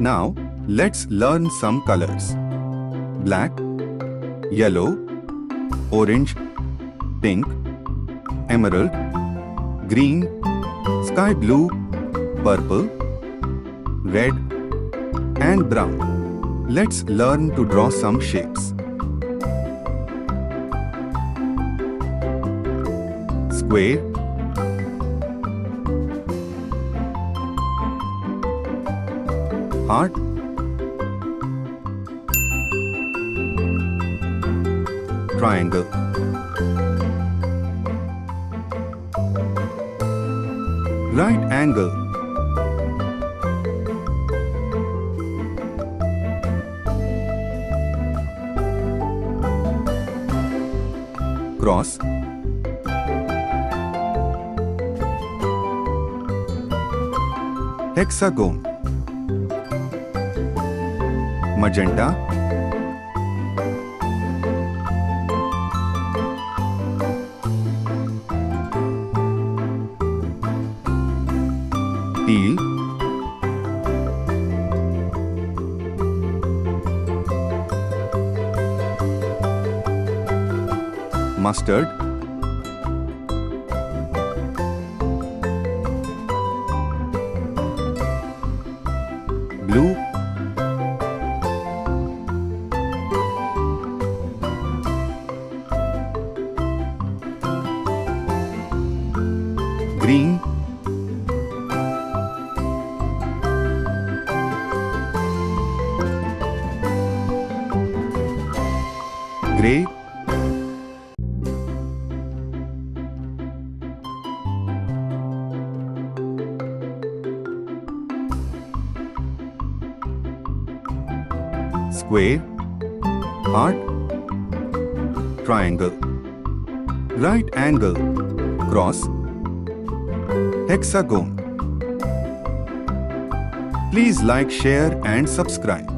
Now, let's learn some colors. Black, yellow, orange, pink, emerald, green, sky blue, purple, red, and brown. Let's learn to draw some shapes. Square, heart, triangle, right angle, cross, hexagon, magenta, teal, mustard, blue, green, gray, square, heart, triangle, right angle, cross, hexagon. Please like, share and subscribe.